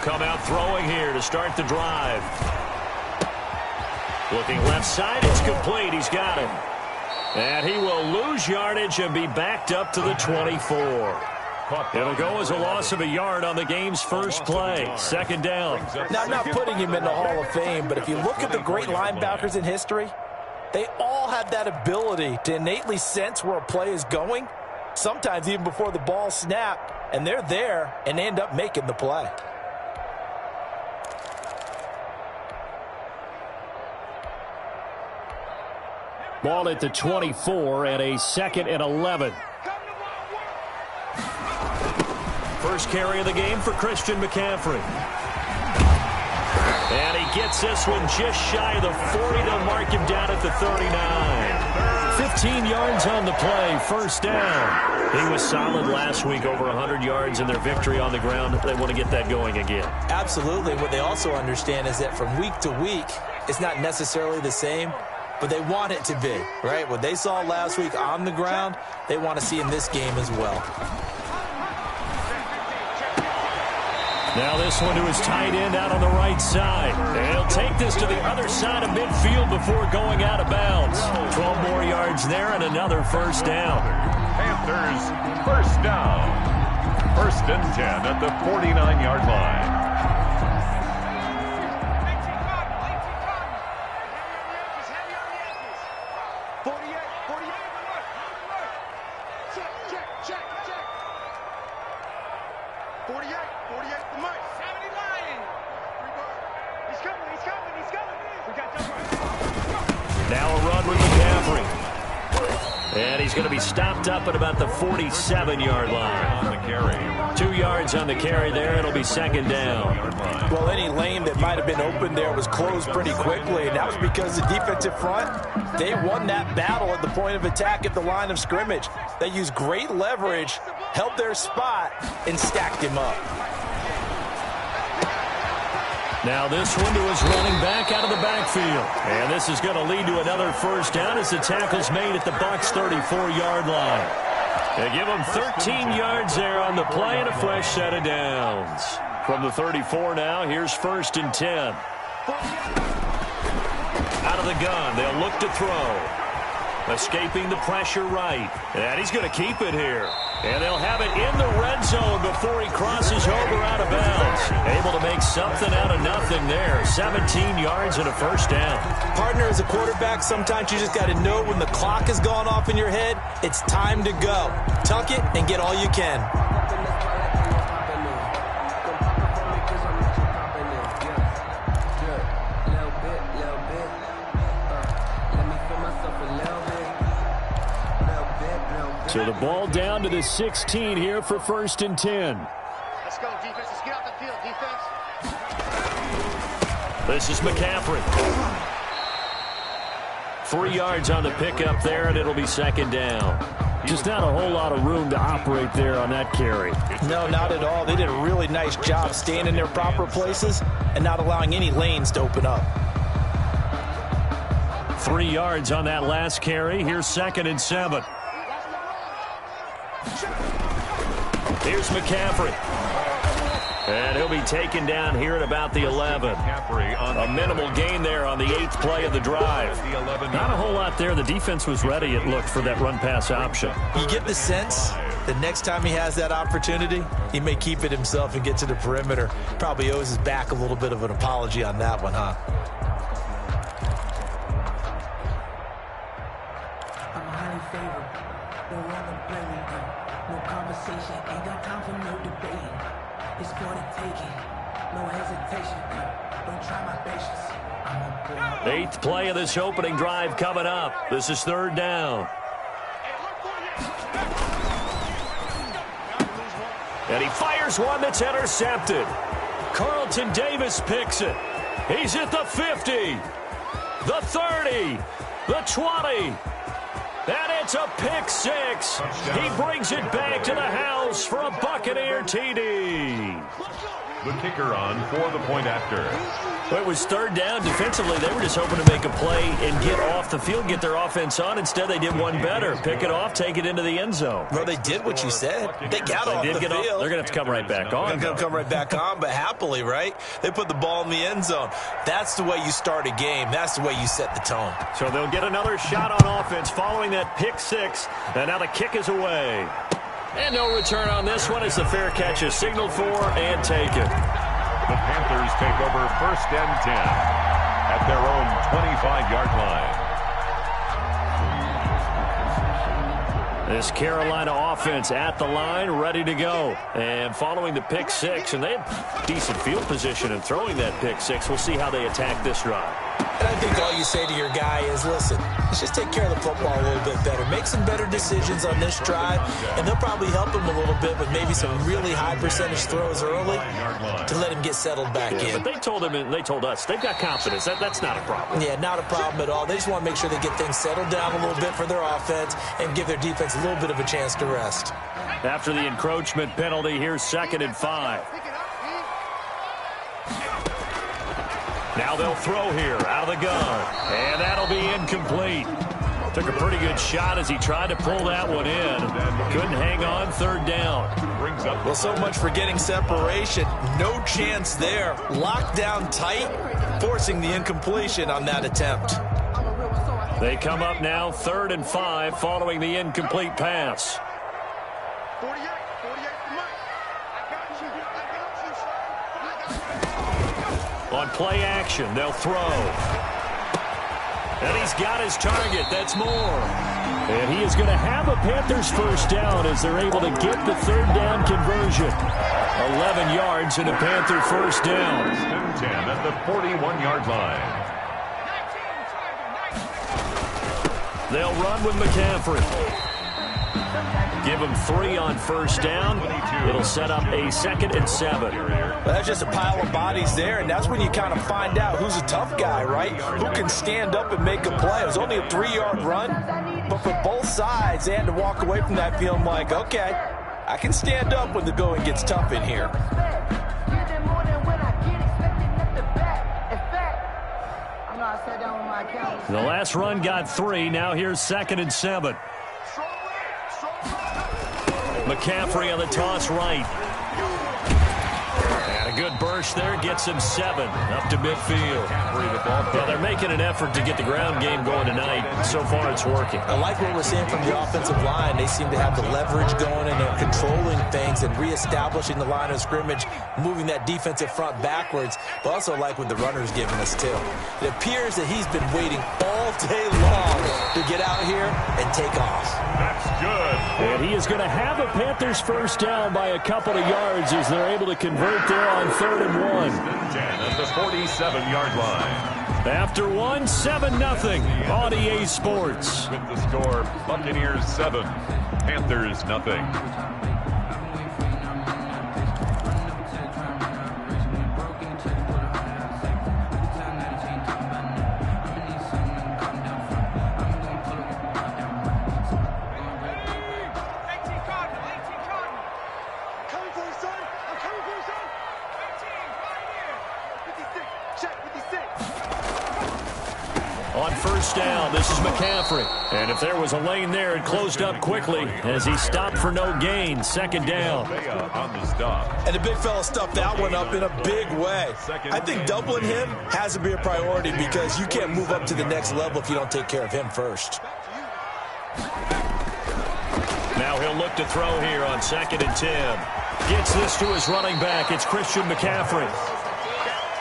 come out throwing here to start the drive. Looking left side, it's complete. He's got it. And he will lose yardage and be backed up to the 24. It'll go as a loss of a yard on the game's first play. Second down. Now, I'm not putting him in the Hall of Fame, but if you look at the great linebackers in history, they all have that ability to innately sense where a play is going, sometimes even before the ball snapped, and they're there and they end up making the play. Ball at the 24 and a 2nd and 11. First carry of the game for Christian McCaffrey. And he gets this one just shy of the 40 to mark him down at the 39. 15 yards on the play, first down. He was solid last week, over 100 yards in their victory on the ground. They want to get that going again. Absolutely. What they also understand is that from week to week, it's not necessarily the same, but they want it to be, right? What they saw last week on the ground, they want to see in this game as well. Now this one to his tight end out on the right side. And he'll take this to the other side of midfield before going out of bounds. 12 more yards there and another first down. Panthers first down. 1st and 10 at the 49-yard line. Now a run with McCaffrey. And he's going to be stopped up at about the 47-yard line. On the carry. 2 yards on the carry there. It'll be second down. Well, any lane that might have been open there was closed pretty quickly, and that was because the defensive front, they won that battle at the point of attack at the line of scrimmage. They used great leverage, held their spot, and stacked him up. Now this one to his running back out of the backfield. And this is going to lead to another first down as the tackle's made at the Bucs' 34-yard line. They give him 13 yards there on the play and a fresh set of downs. From the 34 now, here's 1st and 10. Out of the gun, they'll look to throw. Escaping the pressure right. And he's going to keep it here. And they'll have it in the red zone before he crosses over out of bounds. Able to make something out of nothing there. 17 yards and a first down. Partner, as a quarterback, sometimes you just got to know when the clock has gone off in your head, it's time to go. Tuck it and get all you can. So the ball down to the 16 here for 1st and 10. Let's go, defense. Let's get out the field, defense. This is McCaffrey. 3 yards on the pickup there, and it'll be second down. Just not a whole lot of room to operate there on that carry. No, not at all. They did a really nice job staying in their proper places and not allowing any lanes to open up. 3 yards on that last carry. Here's 2nd and 7. Here's McCaffrey. And he'll be taken down here at about the 11. A minimal gain there on the 8th play of the drive. Not a whole lot there. The defense was ready, it looked, for that run-pass option. You get the sense that next time he has that opportunity, he may keep it himself and get to the perimeter. Probably owes his back a little bit of an apology on that one, huh? I'm highly favored. Don't wanna play with me. No conversation. Ain't got time for no debating. It's for the taking. No hesitation. Don't try my patience. I'm on board. 8th play of this opening drive coming up. This is 3rd down. And he fires one that's intercepted. Carlton Davis picks it. He's at the 50, the 30, the 20. And it's a pick six. He brings it back to the house for a Buccaneer TD. The kicker on for the point after. Well, it was third down. Defensively, they were just hoping to make a play and get off the field, get their offense on. Instead, they did one better. Pick it off, take it into the end zone. Well, they did what you said. They got off the field. They're going to have to come right back on. They're going to come right back on, but happily, right? They put the ball in the end zone. That's the way you start a game. That's the way you set the tone. So they'll get another shot on offense following that pick six. And now the kick is away. And no return on this one as the fair catch is signaled for and taken. The Panthers take over 1st and 10 at their own 25-yard line. This Carolina offense at the line, ready to go. And following the pick six, and they had decent field position in throwing that pick six. We'll see how they attack this drive. And I think all you say to your guy is, listen, let's just take care of the football a little bit better. Make some better decisions on this drive, and they'll probably help him a little bit with maybe some really high percentage throws early to let him get settled back in. But they told him and they told us they've got confidence. That's not a problem. Yeah, not a problem at all. They just want to make sure they get things settled down a little bit for their offense and give their defense a little bit of a chance to rest. After the encroachment penalty, here's 2nd and 5. Now they'll throw here out of the gun, and that'll be incomplete. Took a pretty good shot as he tried to pull that one in. Couldn't hang on, 3rd down. Well, so much for getting separation. No chance there. Locked down tight, forcing the incompletion on that attempt. They come up now 3rd and 5 following the incomplete pass. 48 for Mike. I got you. On play action, they'll throw. And he's got his target. That's Moore. And he is going to have a Panthers 1st down as they're able to get the 3rd down conversion. 11 yards and a Panther 1st down. 10 at the 41-yard line. They'll run with McCaffrey. Give him 3 on 1st down. It'll set up a 2nd and 7. Well, that's just a pile of bodies there, and that's when you kind of find out who's a tough guy, right? Who can stand up and make a play. It was only a 3-yard run, but for both sides, they had to walk away from that feeling like, okay, I can stand up when the going gets tough in here. The last run got 3. Now here's 2nd and 7. McCaffrey on the toss right. And a good burst there gets him 7 up to midfield. Yeah, they're making an effort to get the ground game going tonight. So far, it's working. I like what we're seeing from the offensive line. They seem to have the leverage going, and they're controlling things and reestablishing the line of scrimmage, moving that defensive front backwards. But also like what the runner's giving us, too. It appears that he's been waiting all day long to get out here and take off. That's good. And he is going to have a Panthers 1st down by a couple of yards as they're able to convert there on 3rd and 1. 10 at the 47-yard line. After 1, 7-0 on EA Sports. With the score, Buccaneers 7, Panthers nothing. On 1st down, this is McCaffrey. And if there was a lane there, it closed up quickly as he stopped for no gain. 2nd down. On the stop. And the big fella stuffed that one up in a big way. I think doubling him has to be a priority because you can't move up to the next level if you don't take care of him first. Now he'll look to throw here on 2nd and 10. Gets this to his running back. It's Christian McCaffrey.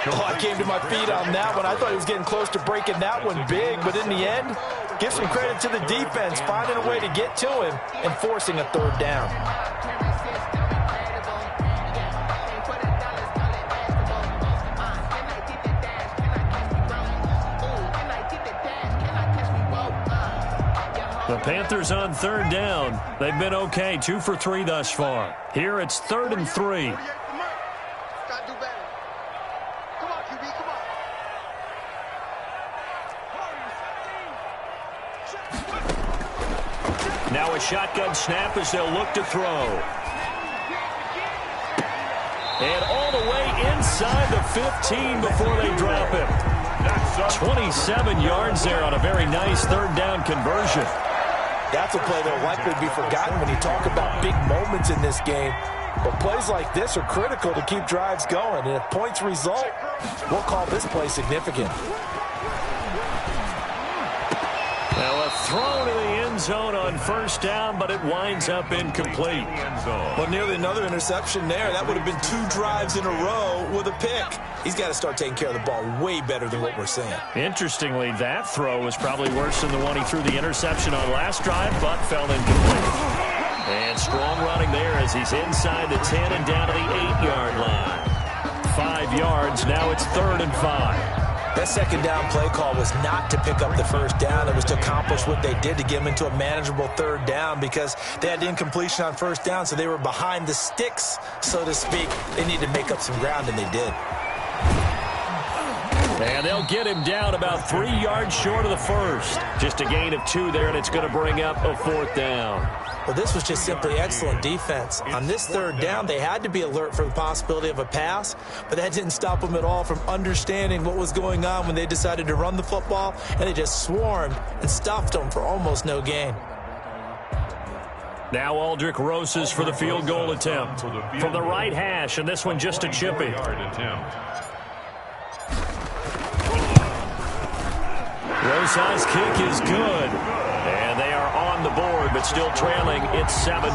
Oh, I came to my feet on that one. I thought he was getting close to breaking that one big, but in the end, give some credit to the defense, finding a way to get to him and forcing a 3rd down. The Panthers on 3rd down. They've been okay, 2 for 3 thus far. Here it's 3rd and 3. Now a shotgun snap as they'll look to throw. And all the way inside the 15 before they drop him. 27 yards there on a very nice third down conversion. That's a play that will likely be forgotten when you talk about big moments in this game. But plays like this are critical to keep drives going. And if points result, we'll call this play significant. Now a throw to the end zone on first down, but it winds up incomplete. Well, nearly another interception there. That would have been 2 drives in a row with a pick. He's got to start taking care of the ball way better than what we're seeing. Interestingly, that throw was probably worse than the one he threw the interception on last drive, but fell incomplete. And strong running there as he's inside the 10 and down to the 8-yard line. 5 yards, now it's 3rd and 5. That second down play call was not to pick up the first down. It was to accomplish what they did to get them into a manageable 3rd down because they had incompletion on first down, so they were behind the sticks, so to speak. They needed to make up some ground, and they did. And they'll get him down about 3 yards short of the first. Just a gain of 2 there, and it's going to bring up a 4th down. Well, this was just simply excellent defense. On this 3rd down, they had to be alert for the possibility of a pass, but that didn't stop them at all from understanding what was going on when they decided to run the football, and they just swarmed and stuffed them for almost no gain. Now Aldrich Rosas for the field goal attempt. From the right hash, and this one just a chippy. Rosas' kick is good. And they are on the board, but still trailing. It's 7-3.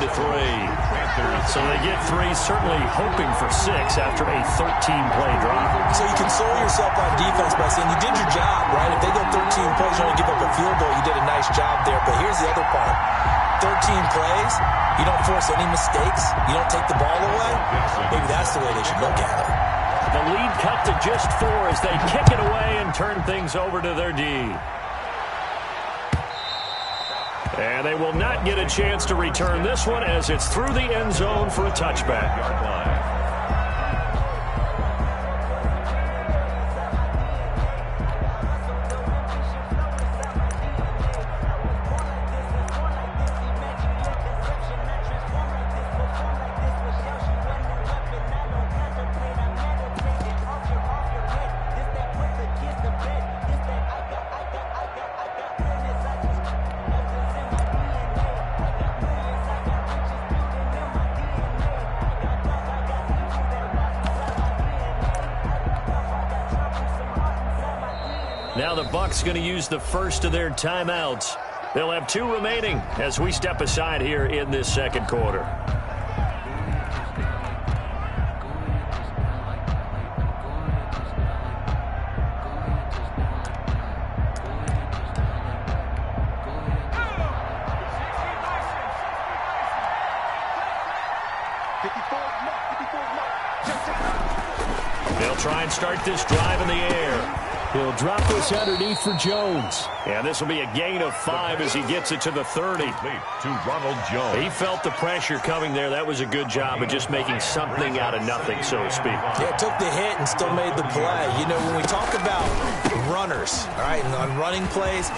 So they get 3, certainly hoping for 6 after a 13-play drive. So you console yourself on defense by saying you did your job, right? If they go 13 plays, you only give up a field goal, you did a nice job there. But here's the other part. 13 plays, you don't force any mistakes, you don't take the ball away. Maybe that's the way they should look at it. The lead cut to just 4 as they kick it away and turn things over to their D. And they will not get a chance to return this one as it's through the end zone for a touchback. Now the Bucs going to use the first of their timeouts. They'll have 2 remaining as we step aside here in this second quarter. They'll try and start this drive in the air. He'll drop this underneath for Jones. And this will be a gain of 5 as he gets it to the 30. To Ronald Jones. He felt the pressure coming there. That was a good job of just making something out of nothing, so to speak. Yeah, took the hit and still made the play. You know, when we talk about runners, all right, and on running plays,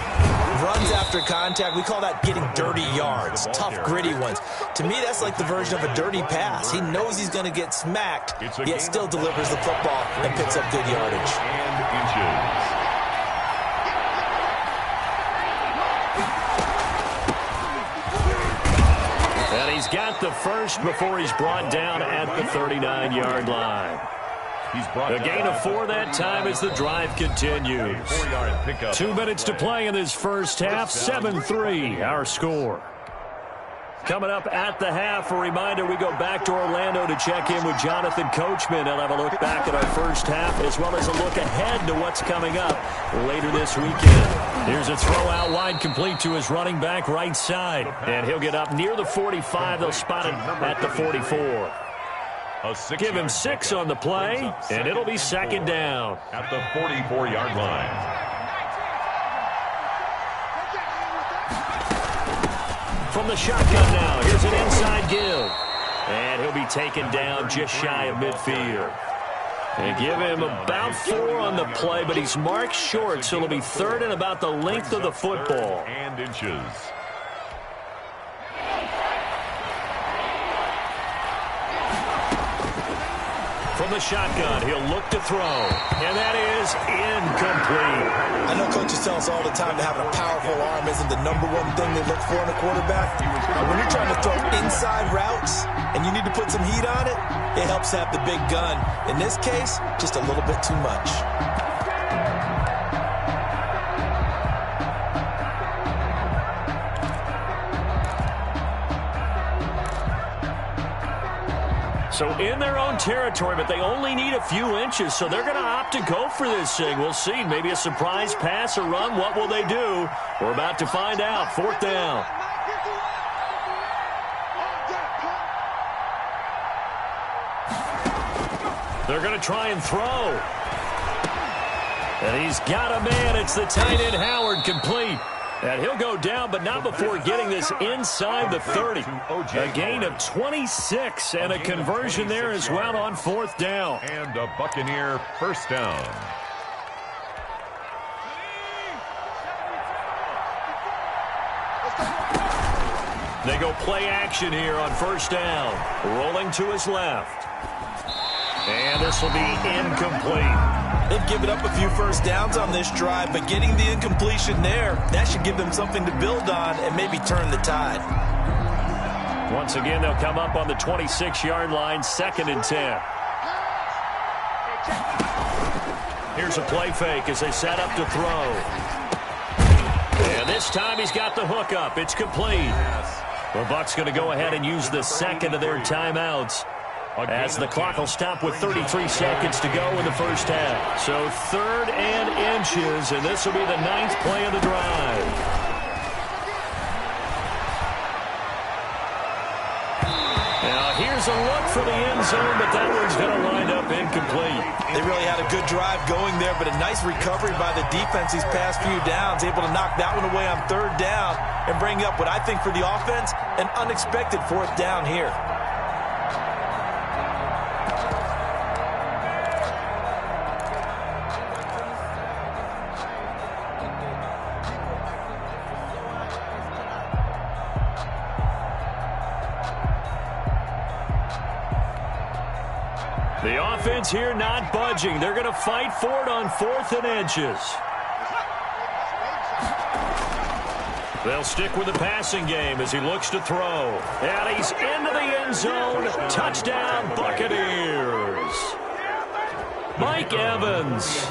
runs after contact, we call that getting dirty yards, tough, gritty ones. To me, that's like the version of a dirty pass. He knows he's going to get smacked, yet still delivers the football and picks up good yardage. And inches. And he's got the first before he's brought down at the 39-yard line. A gain of 4 that time as the drive continues. 2 minutes to play in this first half. 7-3, our score. Coming up at the half, a reminder, we go back to Orlando to check in with Jonathan Coachman. He'll have a look back at our first half as well as a look ahead to what's coming up later this weekend. Here's a throw out wide complete to his running back right side. And he'll get up near the 45. They'll spot him at the 44. Give him 6 on the play, and it'll be second down. At the 44-yard line. From the shotgun now, here's an inside give. And he'll be taken down just shy of midfield. They give him about 4 on the play, but he's marked short, so it'll be 3rd and about the length of the football. And inches. the shotgun. He'll look to throw. And that is incomplete. I know coaches tell us all the time that having a powerful arm isn't the #1 thing they look for in a quarterback. But when you're trying to throw inside routes and you need to put some heat on it, it helps to have the big gun. In this case, just a little bit too much. So in their own territory, but they only need a few inches, so they're going to opt to go for this thing. We'll see. Maybe a surprise pass or run. What will they do? We're about to find out. 4th down. They're going to try and throw. And he's got a man. It's the tight end, Howard, complete. And he'll go down, but not before getting this inside the 30. A gain of 26 and a conversion there as well on 4th down. And a Buccaneer first down. They go play action here on 1st down. Rolling to his left. And this will be incomplete. They've given up a few first downs on this drive, but getting the incompletion there, that should give them something to build on and maybe turn the tide. Once again, they'll come up on the 26-yard line, 2nd and 10. Here's a play fake as they set up to throw. And this time he's got the hook up. It's complete. The Bucs going to go ahead and use the second of their timeouts, as the clock will stop with 33 seconds to go in the first half. So 3rd and inches, and this will be the 9th play of the drive. Now here's a look for the end zone, but that one's going to wind up incomplete. They really had a good drive going there, but a nice recovery by the defense these past few downs, able to knock that one away on 3rd down and bring up what I think for the offense, an unexpected 4th down here. The offense here not budging. They're going to fight for it on 4th and inches. They'll stick with the passing game as he looks to throw. And he's into the end zone. Touchdown, Buccaneers. Mike Evans,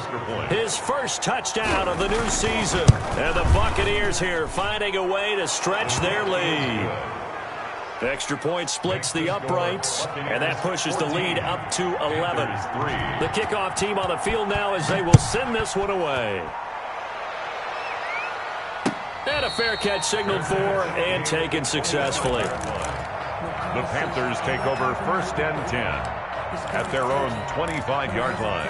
his first touchdown of the new season. And the Buccaneers here finding a way to stretch their lead. Extra point splits the uprights, and that pushes the lead up to 11. The kickoff team on the field now as they will send this one away. And a fair catch signaled for and taken successfully. The Panthers take over 1st and 10 at their own 25-yard line.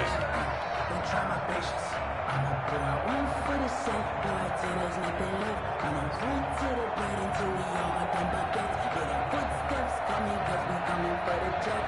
Don't try my patience. I'ma pour out one for the sake. No I tell there's nothing left. I'ma run to the bread until we all got them buckets. Yeah, the footsteps coming, cause we coming for the jet.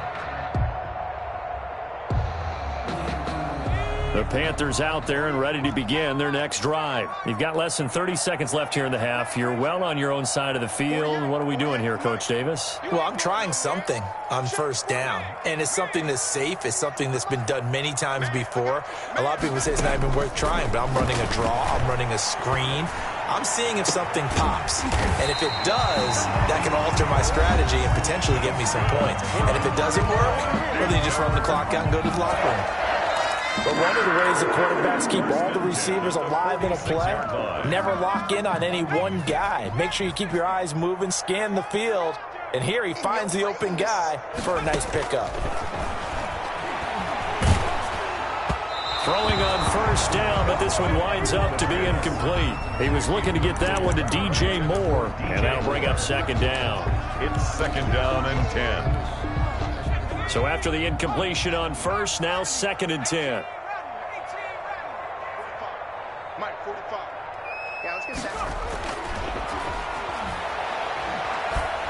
The Panthers out there and ready to begin their next drive. You've got less than 30 seconds left here in the half. You're well on your own side of the field. What are we doing here, Coach Davis? Well, I'm trying something on 1st down, and it's something that's safe. It's something that's been done many times before. A lot of people say it's not even worth trying, but I'm running a draw. I'm running a screen. I'm seeing if something pops, and if it does, that can alter my strategy and potentially get me some points. And if it doesn't work, well, then you just run the clock out and go to the locker room. But one of the ways the quarterbacks keep all the receivers alive in a play, never lock in on any one guy. Make sure you keep your eyes moving, scan the field, and here he finds the open guy for a nice pickup. Throwing on 1st down, but this one winds up to be incomplete. He was looking to get that one to DJ Moore, and that'll bring up 2nd down. It's 2nd down and 10. So after the incompletion on 1st, now 2nd and 10. Mike, 45. Yeah, let's get set.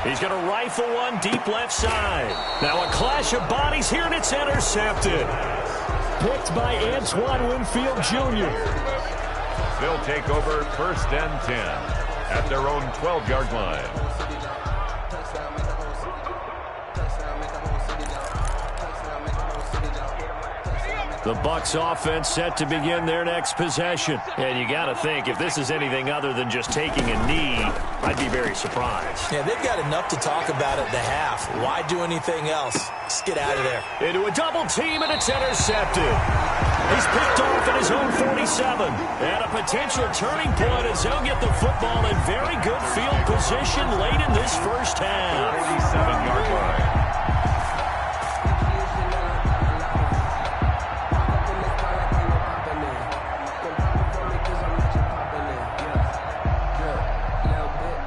He's going to rifle one deep left side. Now a clash of bodies here, and it's intercepted. Picked by Antoine Winfield Jr. They'll take over 1st and 10 at their own 12-yard line. The Bucs offense set to begin their next possession. And you got to think, if this is anything other than just taking a knee, I'd be very surprised. Yeah, they've got enough to talk about at the half. Why do anything else? Just get out of there. Into a double team, and it's intercepted. He's picked off at his own 47. And a potential turning point as they'll get the football in very good field position late in this first half. 87-yard line.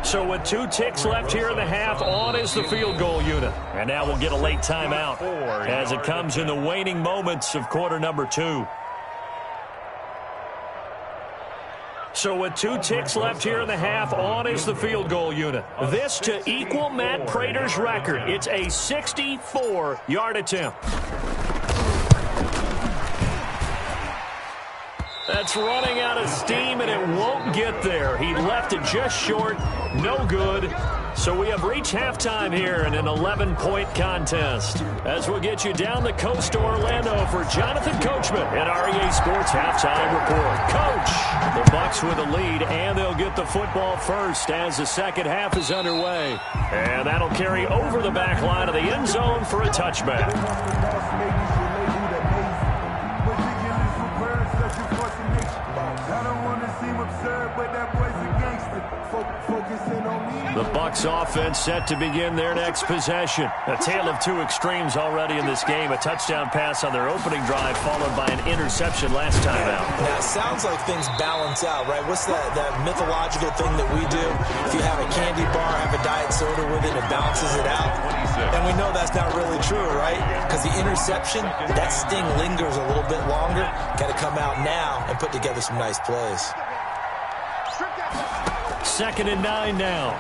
So with 2 ticks left here in the half, on is the field goal unit. And now we'll get a late timeout as it comes in the waning moments of quarter number 2. So with 2 ticks left here in the half, on is the field goal unit. This to equal Matt Prater's record. It's a 64-yard attempt. That's running out of steam, and it won't get there. He left it just short. No good. So we have reached halftime here in an 11-point contest. As we'll get you down the coast to Orlando for Jonathan Coachman at REA Sports Halftime Report. Coach, the Bucs with a lead, and they'll get the football first as the second half is underway. And that'll carry over the back line of the end zone for a touchback. The Bucs offense set to begin their next possession. A tale of 2 extremes already in this game. A touchdown pass on their opening drive followed by an interception last time out. Now, it sounds like things balance out, right? What's that mythological thing that we do? If you have a candy bar, have a diet soda with it, it balances it out. And we know that's not really true, right? Because the interception, that sting lingers a little bit longer. Got to come out now and put together some nice plays. 2nd and 9 now.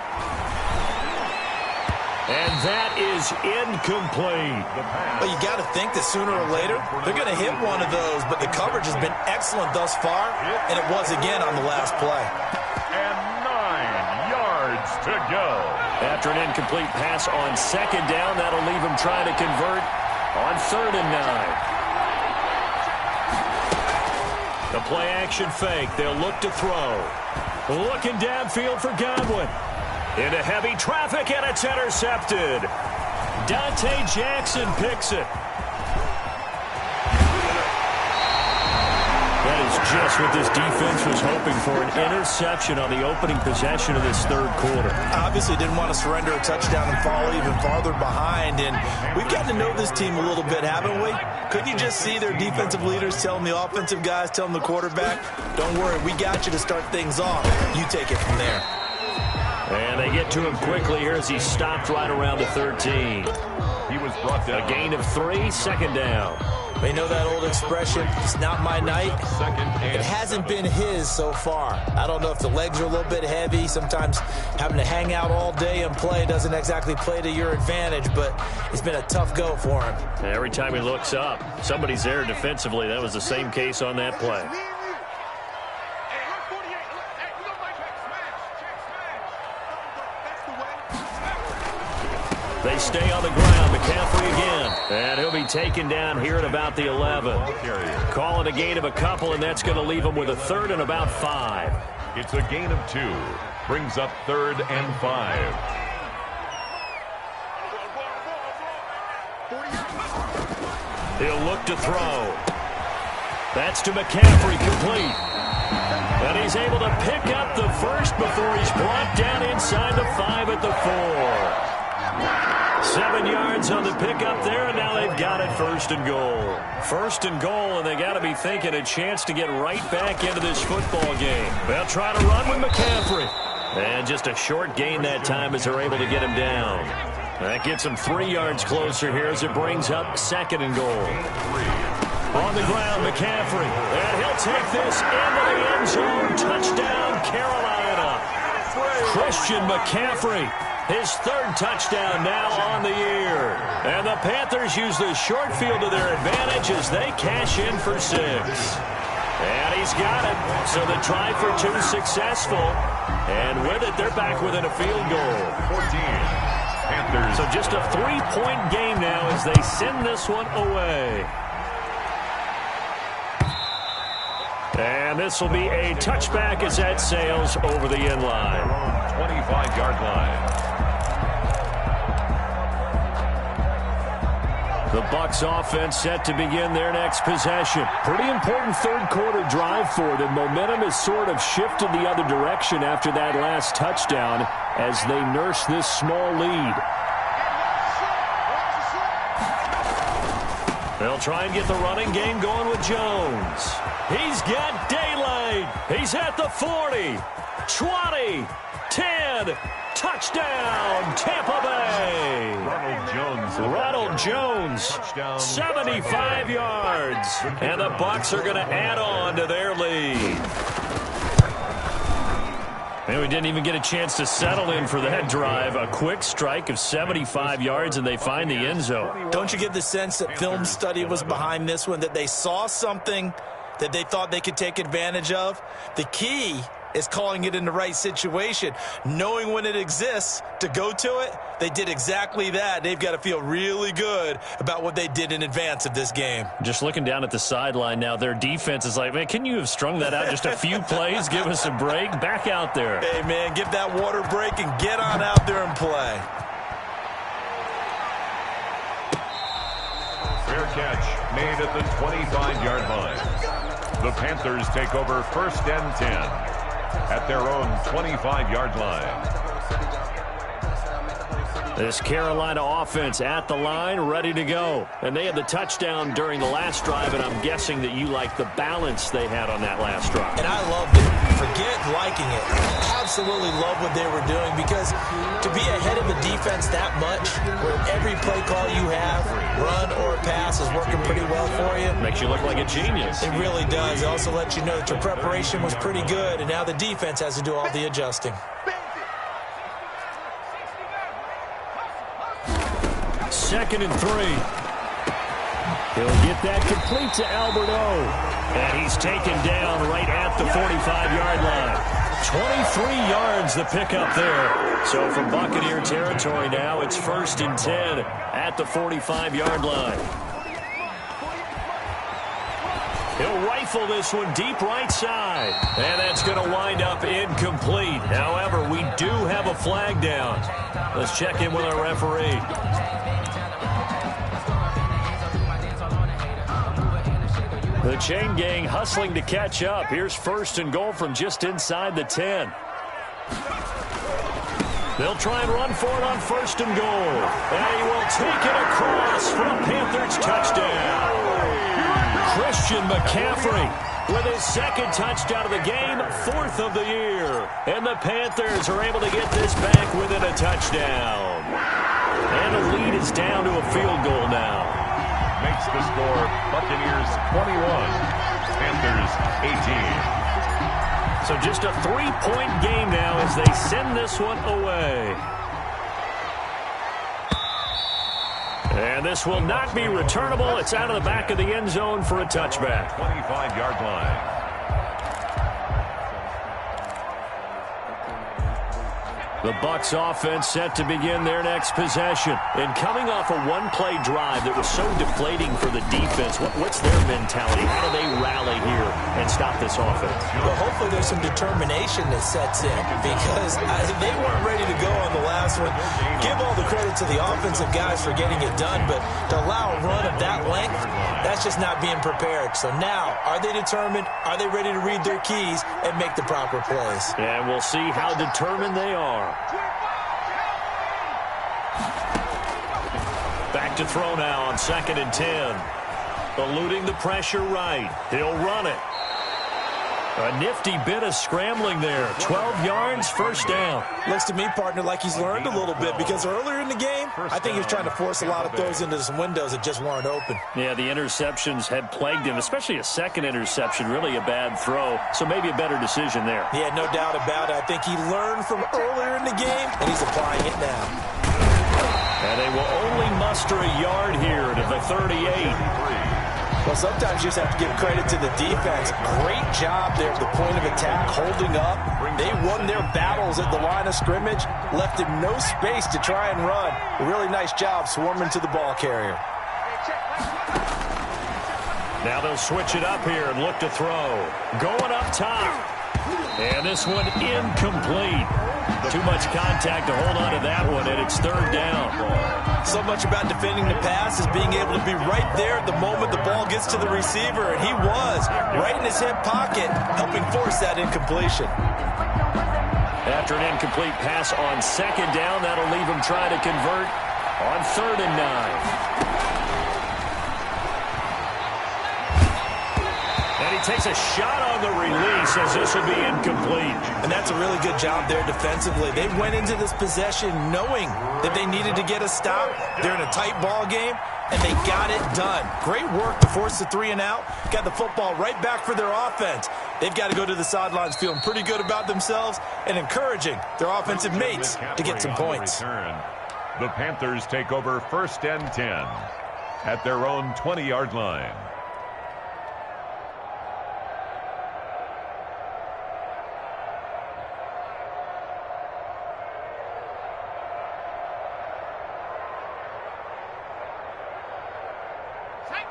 And that is incomplete. Well, you got to think that sooner or later, they're going to hit one of those, but the coverage has been excellent thus far, and it was again on the last play. And 9 yards to go. After an incomplete pass on 2nd down, that'll leave him trying to convert on 3rd and 9. The play action fake. They'll look to throw. Looking downfield for Godwin. Into heavy traffic, and it's intercepted. Dante Jackson picks it. That is just what this defense was hoping for, an interception on the opening possession of this 3rd quarter. Obviously didn't want to surrender a touchdown and fall even farther behind, and we've gotten to know this team a little bit, haven't we? Couldn't you just see their defensive leaders telling the offensive guys, telling the quarterback, don't worry, we got you to start things off. You take it from there. And they get to him quickly here as he stopped right around the 13. He was brought down. A gain of 3, 2nd down. They know that old expression, it's not my night. It hasn't been his so far. I don't know if the legs are a little bit heavy. Sometimes having to hang out all day and play doesn't exactly play to your advantage, but it's been a tough go for him. Every time he looks up, somebody's there defensively. That was the same case on that play. They stay on the ground. McCaffrey again. And he'll be taken down here at about the 11. Call it a gain of a couple, and that's going to leave him with a 3rd and about 5. It's a gain of 2. Brings up 3rd and 5. He'll look to throw. That's to McCaffrey, complete. And he's able to pick up the first before he's brought down inside the 5 at the 4. 7 yards on the pickup there, and now they've got it 1st and goal. 1st and goal, and they got to be thinking a chance to get right back into this football game. They'll try to run with McCaffrey. And just a short gain that time as they're able to get him down. That gets him 3 yards closer here as it brings up 2nd and goal. On the ground, McCaffrey. And he'll take this into the end zone. Touchdown, Carolina. Christian McCaffrey. His 3rd touchdown now on the year. And the Panthers use the short field to their advantage as they cash in for 6. And he's got it. So the try for 2 successful. And with it, they're back within a field goal. 14. Panthers. So just a 3-point game now as they send this one away. And this will be a touchback as that sails over the end line. 25-yard line. The Bucs offense set to begin their next possession. Pretty important third-quarter drive for them. Momentum has sort of shifted the other direction after that last touchdown as they nurse this small lead. They'll try and get the running game going with Jones. He's got daylight. He's at the 40, 20, 10. Touchdown, Tampa Bay. Ronald Jones, 75 yards. And the Bucs are going to add on to their lead. And we didn't even get a chance to settle in for that drive. A quick strike of 75 yards, and they find the end zone. Don't you get the sense that film study was behind this one, that they saw something that they thought they could take advantage of? The key is calling it in the right situation, knowing when it exists to go to it. They did exactly that. They've got to feel really good about what they did in advance of this game. Just looking down at the sideline now, their defense is like, man, can you have strung that out just a few plays? Give us a break. Back out there. Hey, man, give that water break and get on out there and play. Fair catch made at the 25-yard line. The Panthers take over 1st and 10. At their own 25-yard line. This Carolina offense at the line, ready to go. And they had the touchdown during the last drive, and I'm guessing that you like the balance they had on that last drive. And I loved it. Forget liking it. Absolutely love what they were doing, because to be ahead of a defense that much, where every play call you have, run or pass, is working pretty well for you. Makes you look like a genius. It really does. It also lets you know that your preparation was pretty good, and now the defense has to do all the adjusting. 2nd and 3. He'll get that complete to Albert O. And he's taken down right at the 45-yard line. 23 yards the pickup there. So from Buccaneer territory now, it's 1st and 10 at the 45-yard line. He'll rifle this one deep right side. And that's going to wind up incomplete. However, we do have a flag down. Let's check in with our referee. The chain gang hustling to catch up. Here's 1st and goal from just inside the 10. They'll try and run for it on 1st and goal. And he will take it across for a Panthers touchdown. Christian McCaffrey with his 2nd touchdown of the game, 4th of the year. And the Panthers are able to get this back within a touchdown. And the lead is down to a field goal now. Makes the score Buccaneers 21, Panthers 18. So just a 3-point game now as they send this one away. And this will not be returnable. It's out of the back of the end zone for a touchback. 25-yard line. The Bucs offense set to begin their next possession. And coming off a one-play drive that was so deflating for the defense, what's their mentality? How do they rally here and stop this offense? Well, hopefully there's some determination that sets in, because they weren't ready to go on the last one. Give all the credit to the offensive guys for getting it done, but to allow a run of that length, that's just not being prepared. So now, are they determined? Are they ready to read their keys and make the proper plays? And we'll see how determined they are. Back to throw now on 2nd and 10. Eluding the pressure right. He'll run it. A nifty bit of scrambling there. 12 yards, 1st down. Looks to me, partner, like he's learned a little bit, because earlier in the game, I think he was trying to force a lot of throws into some windows that just weren't open. Yeah, the interceptions had plagued him, especially a 2nd interception, really a bad throw. So maybe a better decision there. Yeah, no doubt about it. I think he learned from earlier in the game, and he's applying it now. And they will only muster a yard here to the 38. Well, sometimes you just have to give credit to the defense. Great job there at the point of attack, holding up. They won their battles at the line of scrimmage, left him no space to try and run. A really nice job swarming to the ball carrier. Now they'll switch it up here and look to throw. Going up top. And this one incomplete. Too much contact to hold on to that one, and it's third down. So much about defending the pass is being able to be right there at the moment the ball gets to the receiver, and he was right in his hip pocket, helping force that incompletion. After an incomplete pass on second down, that'll leave him trying to convert on 3rd and 9. And he takes a shot on the release as this will be incomplete. And that's a really good job there defensively. They went into this possession knowing that they needed to get a stop. They're in a tight ball game, and they got it done. Great work to force the 3 and out. Got the football right back for their offense. They've got to go to the sidelines feeling pretty good about themselves and encouraging their offensive mates to get some points. The Panthers take over 1st and 10 at their own 20-yard line.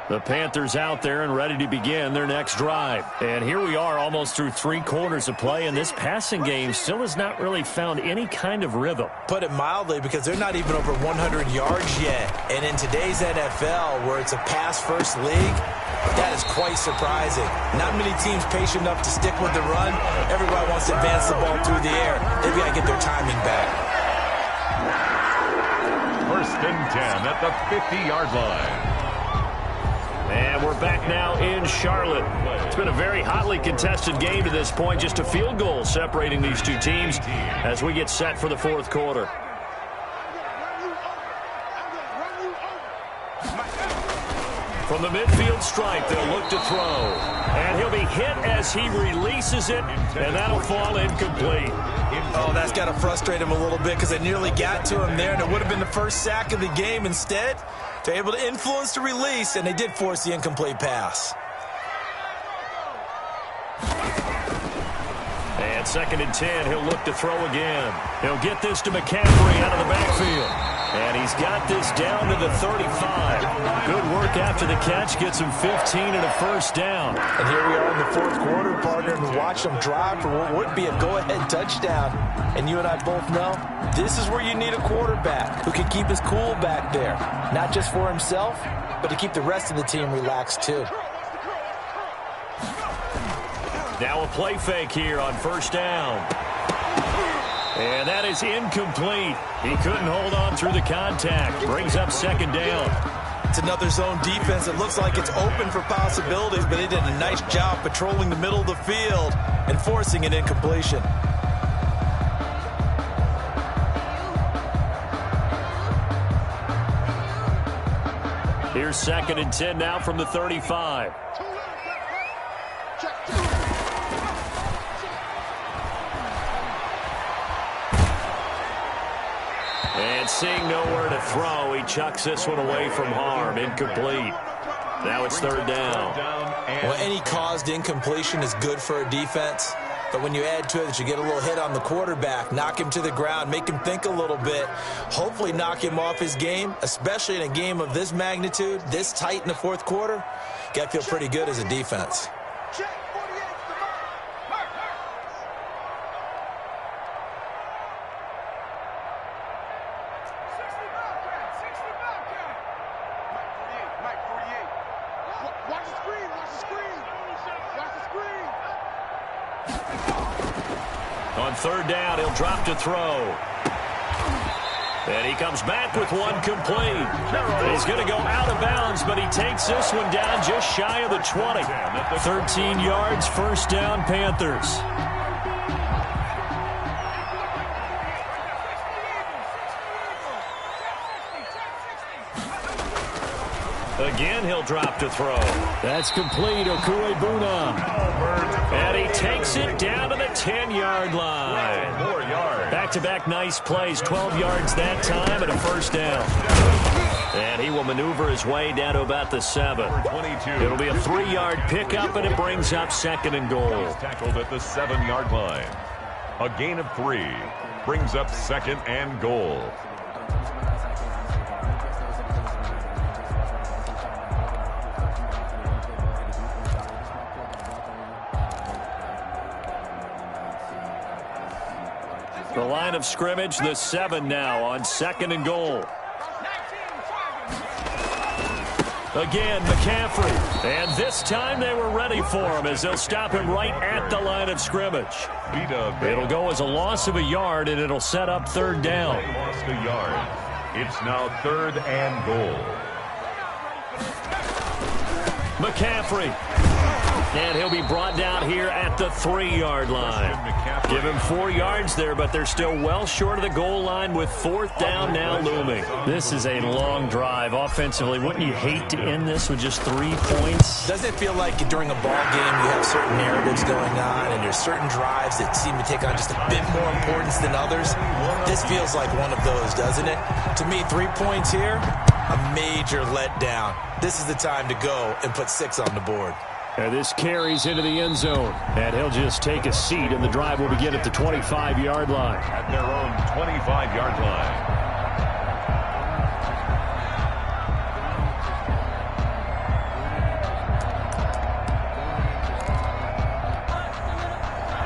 The Panthers out there and ready to begin their next drive. And here we are almost through 3 quarters of play, and this passing game still has not really found any kind of rhythm. Put it mildly, because they're not even over 100 yards yet. And in today's NFL, where it's a pass-first league, that is quite surprising. Not many teams patient enough to stick with the run. Everybody wants to advance the ball through the air. They've got to get their timing back. 1st and 10 at the 50-yard line. And we're back now in Charlotte. It's been a very hotly contested game to this point. Just a field goal separating these two teams as we get set for the 4th quarter. From the midfield stripe, they'll look to throw. And he'll be hit as he releases it, and that'll fall incomplete. Oh, that's got to frustrate him a little bit, because they nearly got to him there, and it would have been the first sack of the game. Instead, they're able to influence the release, and they did force the incomplete pass. And 2nd and 10, he'll look to throw again. He'll get this to McCaffrey out of the backfield. And he's got this down to the 35. Good work after the catch. Gets him 15 and a 1st down. And here we are in the 4th quarter, partner, and watch them drive for what would be a go-ahead touchdown. And you and I both know this is where you need a quarterback who can keep his cool back there. Not just for himself, but to keep the rest of the team relaxed too. Now a play fake here on 1st down. And that is incomplete. He couldn't hold on through the contact. Brings up 2nd down. It's another zone defense. It looks like it's open for possibilities, but they did a nice job patrolling the middle of the field and forcing an incompletion. Here's 2nd and 10 now from the 35. And seeing nowhere to throw, he chucks this one away from harm. Incomplete. Now it's 3rd down. Well, any caused incompletion is good for a defense. But when you add to it that you get a little hit on the quarterback, knock him to the ground, make him think a little bit, hopefully knock him off his game, especially in a game of this magnitude, this tight in the 4th quarter, you got to feel pretty good as a defense. On 3rd down, he'll drop to throw. And he comes back with one complete. He's going to go out of bounds, but he takes this one down just shy of the 20. 13 yards, 1st down, Panthers. Again, he'll drop to throw. That's complete. Okuebuna. And he takes it down to the 10-yard line. Back-to-back nice plays. 12 yards that time and a 1st down. And he will maneuver his way down to about the 7. It'll be a 3-yard pickup, and it brings up 2nd and goal. Tackled at the 7-yard line. A gain of 3 brings up 2nd and goal. The line of scrimmage, the 7 now on 2nd and goal. Again, McCaffrey. And this time they were ready for him as they'll stop him right at the line of scrimmage. It'll go as a loss of a yard, and it'll set up 3rd down. Lost a yard. It's now 3rd and goal. McCaffrey. And he'll be brought down here at the 3-yard line. Give him 4 yards there, but they're still well short of the goal line with 4th down now looming. This is a long drive offensively. Wouldn't you hate to end this with just 3 points? Doesn't it feel like during a ball game you have certain narratives going on and there's certain drives that seem to take on just a bit more importance than others? This feels like one of those, doesn't it? To me, 3 points here, a major letdown. This is the time to go and put 6 on the board. And this carries into the end zone. And he'll just take a seat, and the drive will begin at the 25-yard line. At their own 25-yard line.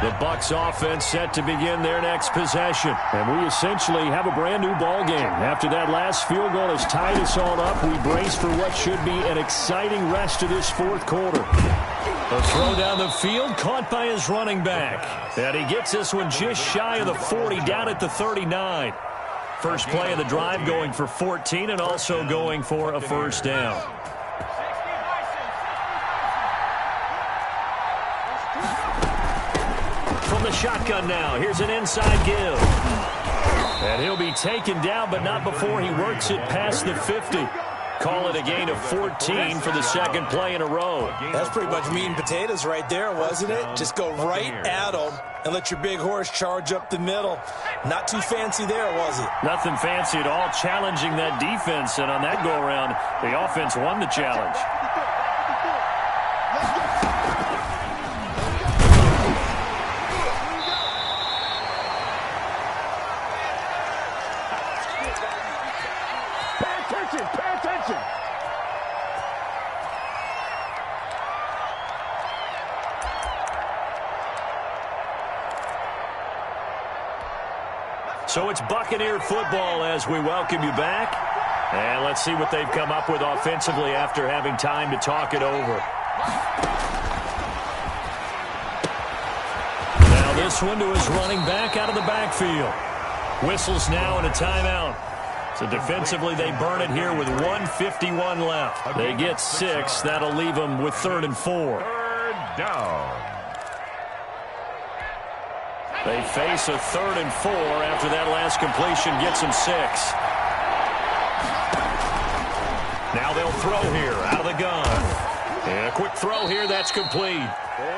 The Bucs offense set to begin their next possession. And we essentially have a brand new ball game. After that last field goal has tied us all up, we brace for what should be an exciting rest of this 4th quarter. A throw down the field, caught by his running back. And he gets this one just shy of the 40, down at the 39. First play of the drive going for 14 and also going for a 1st down. From the shotgun now, here's an inside give. And he'll be taken down, but not before he works it past the 50. Call it a gain of 14 for the 2nd play in a row. That's pretty much meat and potatoes right there, wasn't it? Just go right at them and let your big horse charge up the middle. Not too fancy there, was it? Nothing fancy at all, challenging that defense. And on that go-around, the offense won the challenge. So it's Buccaneer football as we welcome you back. And let's see what they've come up with offensively after having time to talk it over. Now this one to his running back out of the backfield. Whistles now and a timeout. So defensively they burn it here with 1:51 left. They get 6. That'll leave them with 3rd and 4. 3rd down. They face a 3rd and 4 after that last completion gets them 6. Now they'll throw here out of the gun. And a quick throw here, that's complete.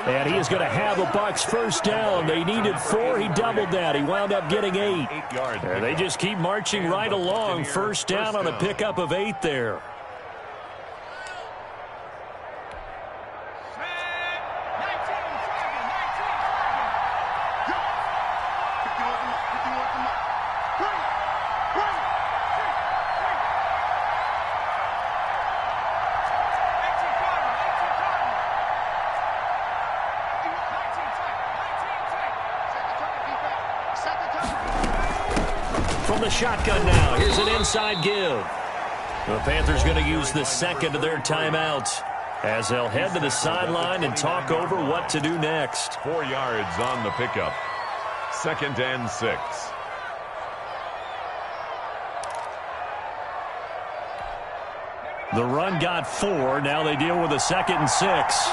And he is going to have a Bucs 1st down. They needed 4. He doubled that. He wound up getting 8. And they just keep marching right along. 1st down on a pickup of 8 there. From the shotgun now, here's an inside give. The Panthers going to use the 2nd of their timeouts as they'll head to the sideline and talk over what to do next. 4 yards on the pickup. 2nd and 6. The run got 4. Now they deal with a 2nd and 6.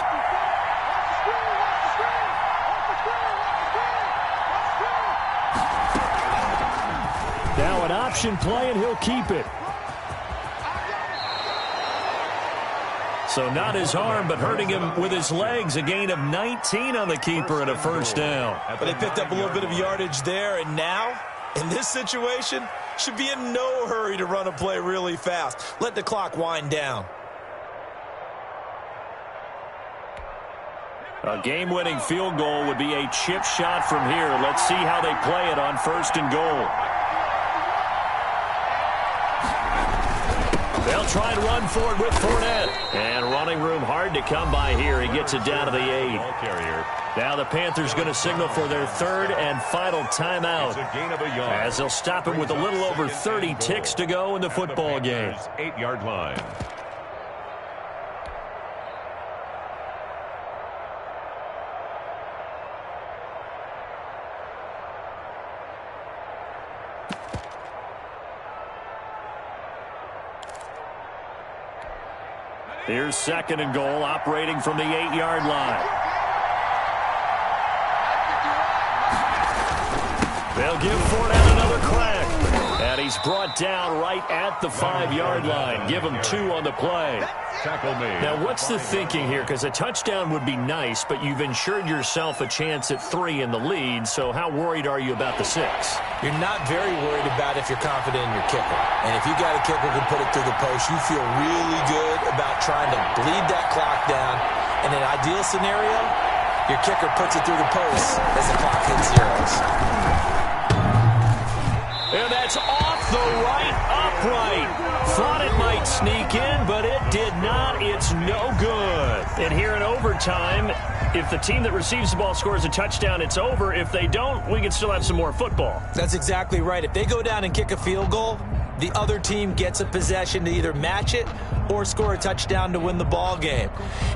Now an option play, and he'll keep it. So not his arm, but hurting him with his legs. A gain of 19 on the keeper and a 1st down. But they picked up a little bit of yardage there, and now, in this situation, should be in no hurry to run a play really fast. Let the clock wind down. A game-winning field goal would be a chip shot from here. Let's see how they play it on 1st and goal. They'll try and run for it with Fournette. And running room hard to come by here. He gets it down to the 8. Now the Panthers going to signal for their third and final timeout, as they'll stop it with a little over 30 ticks to go in the football game. 8-yard line. Here's second and goal, operating from the 8-yard line. They'll give Fournette another crack. And he's brought down right at the 5-yard line. Give him 2 on the play. Tackle made. Now, what's the thinking here? Because a touchdown would be nice, but you've ensured yourself a chance at 3 in the lead, so how worried are you about the 6? You're not very worried about if you're confident in your kicker. And if you got a kicker who can put it through the post, you feel really good about trying to bleed that clock down. In an ideal scenario, your kicker puts it through the post as the clock hits zeros. And that's off the right upright. Thought it might sneak in, but it did not. It's no good. And here in overtime, if the team that receives the ball scores a touchdown, it's over. If they don't, we can still have some more football. That's exactly right. If they go down and kick a field goal, the other team gets a possession to either match it or score a touchdown to win the ball game.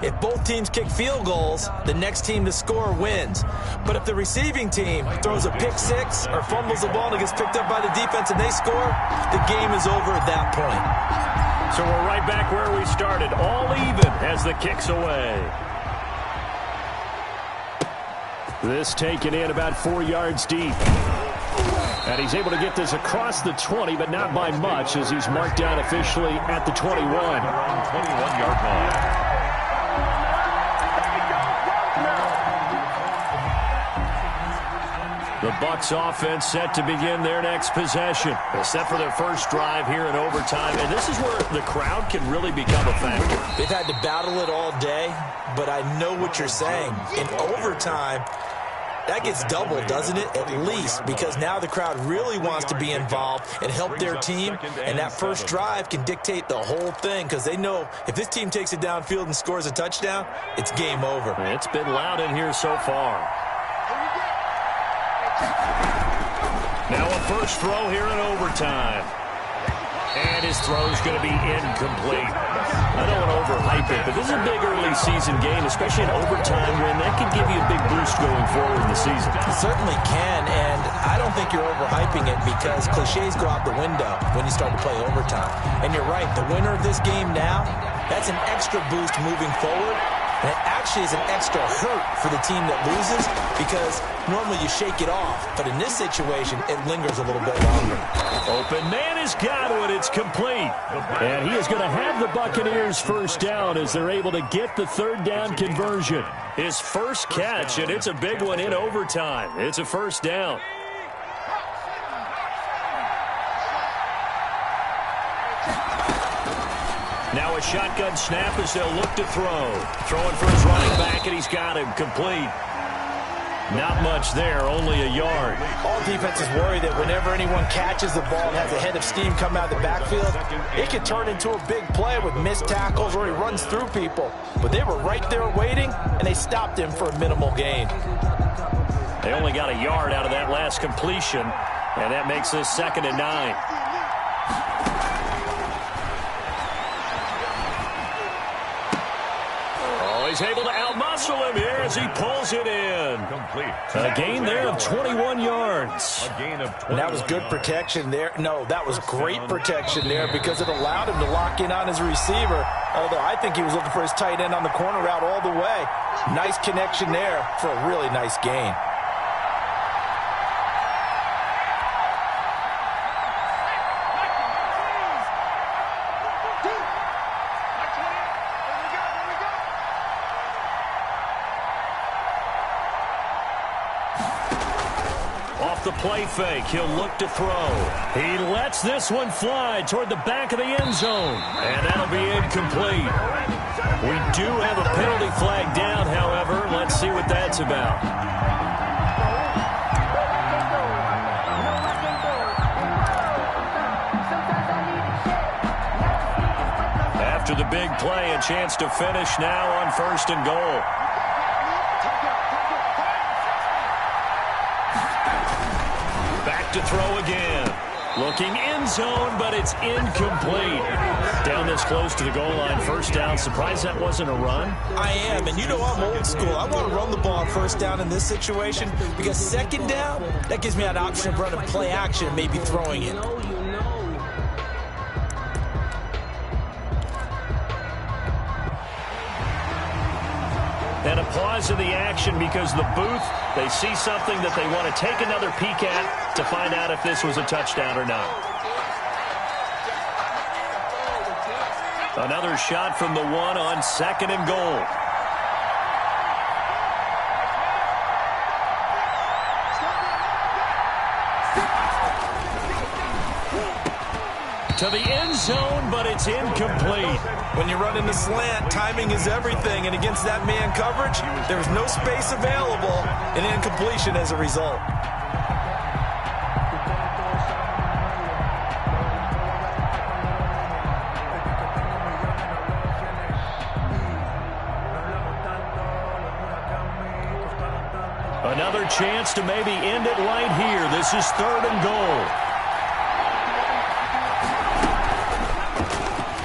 If both teams kick field goals, the next team to score wins. But if the receiving team throws a pick 6 or fumbles the ball and it gets picked up by the defense and they score, the game is over at that point. So we're right back where we started, all even as the kick's away. This taken in about 4 yards deep. And he's able to get this across the 20, but not by much, as he's marked down officially at the 21. 21-yard line. The Bucs offense set to begin their next possession. They're set for their first drive here in overtime, and this is where the crowd can really become a factor. They've had to battle it all day, but I know what you're saying. In overtime, that gets doubled, doesn't it? At least, because now the crowd really wants to be involved and help their team, and that first drive can dictate the whole thing, because they know if this team takes it downfield and scores a touchdown, it's game over. It's been loud in here so far. Now a first throw here in overtime. And his throw's going to be incomplete. I don't want to overhype it, but this is a big early season game, especially in overtime, when that can give you a big boost going forward in the season. It certainly can, and I don't think you're overhyping it, because cliches go out the window when you start to play overtime. And you're right, the winner of this game now, that's an extra boost moving forward. And it actually is an extra hurt for the team that loses, because normally you shake it off. But in this situation, it lingers a little bit longer. Open man has got it. It's complete. And he is going to have the Buccaneers first down as they're able to get the third down conversion. His first catch, and it's a big one in overtime. It's a first down. Now a shotgun snap as they'll look to throw. Throwing for his running back, and he's got him complete. Not much there, only a yard. All defenses worry that whenever anyone catches the ball and has a head of steam come out of the backfield, it could turn into a big play with missed tackles or he runs through people. But they were right there waiting, and they stopped him for a minimal gain. They only got a yard out of that last completion, and that makes this 2nd and 9. He's able to outmuscle him here as he pulls it in. Complete. A gain there of 21 yards. A gain of 21. And that was good protection there. No, that was great protection there, because it allowed him to lock in on his receiver. Although I think he was looking for his tight end on the corner route all the way. Nice connection there for a really nice gain. Off the play fake, he'll look to throw. He lets this one fly toward the back of the end zone. And that'll be incomplete. We do have a penalty flag down, however. Let's see what that's about. After the big play, a chance to finish now on 1st and goal. Back to throw again. Looking end zone, but it's incomplete. Down this close to the goal line, 1st down. Surprised that wasn't a run? I am, and you know I'm old school. I want to run the ball on 1st down in this situation because 2nd down, that gives me an option of running play action and maybe throwing it. And a pause in the action because the booth, they see something that they want to take another peek at to find out if this was a touchdown or not. Another shot from the 1 on 2nd and goal. To the end zone, but it's incomplete. When you run in the slant, timing is everything, and against that man coverage, there's no space available, and incompletion as a result. Another chance to maybe end it right here. This is 3rd and goal.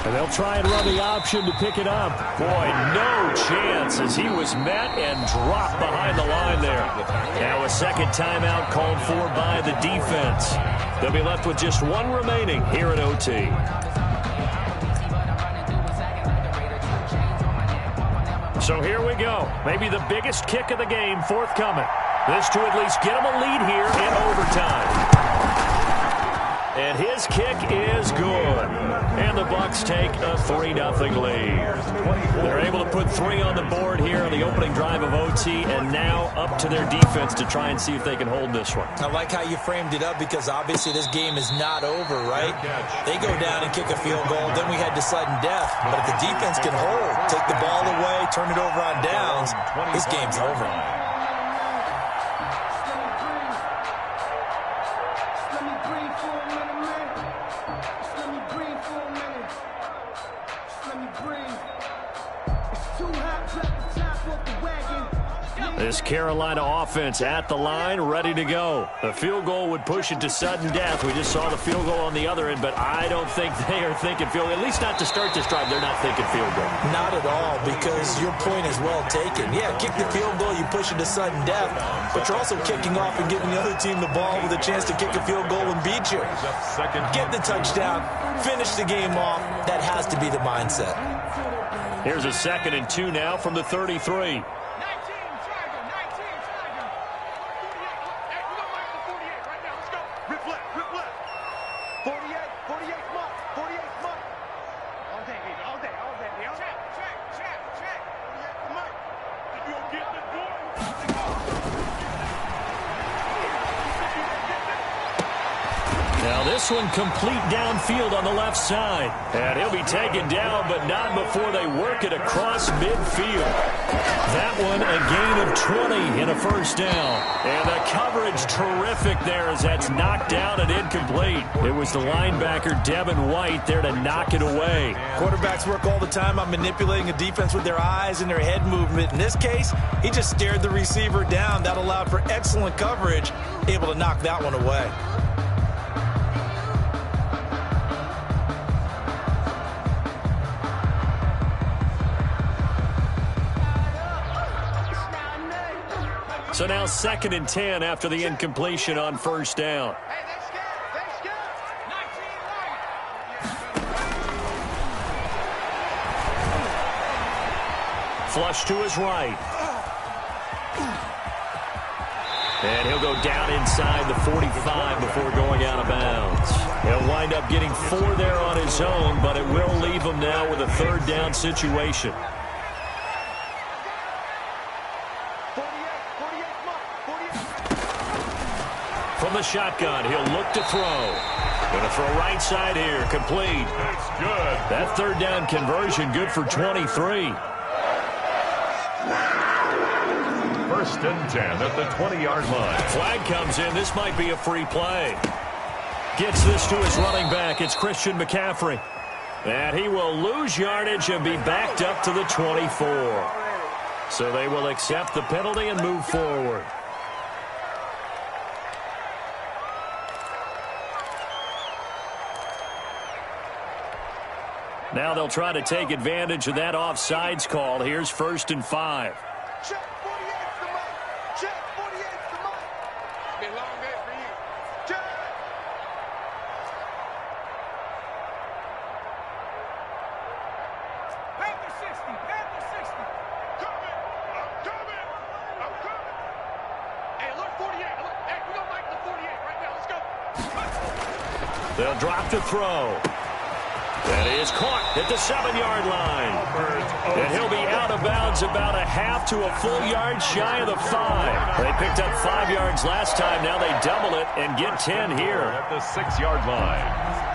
And they'll try and run the option to pick it up. Boy, no chance as he was met and dropped behind the line there. Now a 2nd timeout called for by the defense. They'll be left with just 1 remaining here at OT. So here we go. Maybe the biggest kick of the game forthcoming. This to at least get them a lead here in overtime. And his kick is good. And the Bucs take a 3-0 lead. They're able to put 3 on the board here on the opening drive of OT, and now up to their defense to try and see if they can hold this one. I like how you framed it up because obviously this game is not over, right? They go down and kick a field goal, then we head to sudden death. But if the defense can hold, take the ball away, turn it over on downs, this game's over. This Carolina offense at the line, ready to go. The field goal would push it to sudden death. We just saw the field goal on the other end, but I don't think they are thinking field goal. At least not to start this drive. They're not thinking field goal. Not at all, because your point is well taken. Yeah, kick the field goal, you push it to sudden death, but you're also kicking off and giving the other team the ball with a chance to kick a field goal and beat you. Get the touchdown, finish the game off. That has to be the mindset. Here's a 2nd and 2 now from the 33. This one complete downfield on the left side. And he'll be taken down, but not before they work it across midfield. That one a gain of 20 in a 1st down. And the coverage terrific there as that's knocked down and incomplete. It was the linebacker, Devin White, there to knock it away. Quarterbacks work all the time on manipulating a defense with their eyes and their head movement. In this case, he just stared the receiver down. That allowed for excellent coverage, able to knock that one away. So now 2nd and 10 after the incompletion on 1st down. Flush to his right. And he'll go down inside the 45 before going out of bounds. He'll wind up getting 4 there on his own, but it will leave him now with a 3rd down situation. From the shotgun, he'll look to throw. Going to throw right side here, complete. That's good. That 3rd down conversion, good for 23. 1st and 10 at the 20-yard line. Flag comes in. This might be a free play. Gets this to his running back. It's Christian McCaffrey. And he will lose yardage and be backed up to the 24. So they will accept the penalty and move forward. Now they'll try to take advantage of that offsides call. Here's 1st and 5. Check 48's the mic. Check 48's the mic. Been a long day for you. Check. Panther 60. Panther 60. Coming. I'm coming. I'm coming. Hey, alert 48. Alert. Hey, we don't like the 48 right now. Let's go. They'll drop to throw. And he is caught at the 7-yard line. And he'll be out of bounds about a half to a full yard shy of the 5. They picked up 5 yards last time. Now they double it and get 10 here. At the 6-yard line.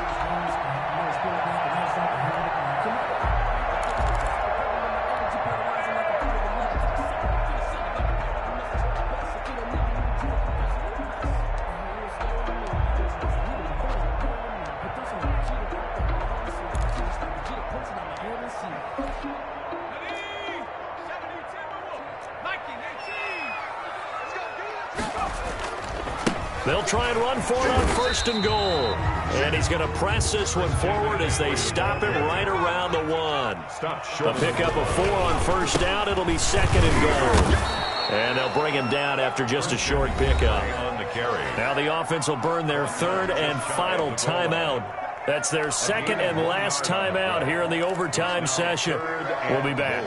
They'll try and run for it on 1st and goal. And he's going to press this one forward as they stop him right around the 1. They'll pick up a 4 on 1st down. It'll be 2nd and goal. And they'll bring him down after just a short pickup. Now the offense will burn their 3rd and final timeout. That's their 2nd and last timeout here in the overtime session. We'll be back.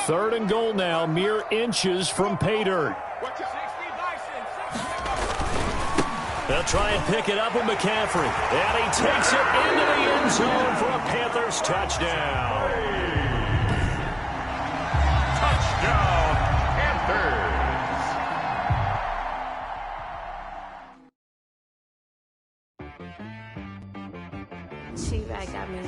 3rd and goal now, mere inches from pay dirt. They'll try and pick it up with McCaffrey. And he takes it into the end zone for a Panthers touchdown. Touchdown, Panthers. She right got me.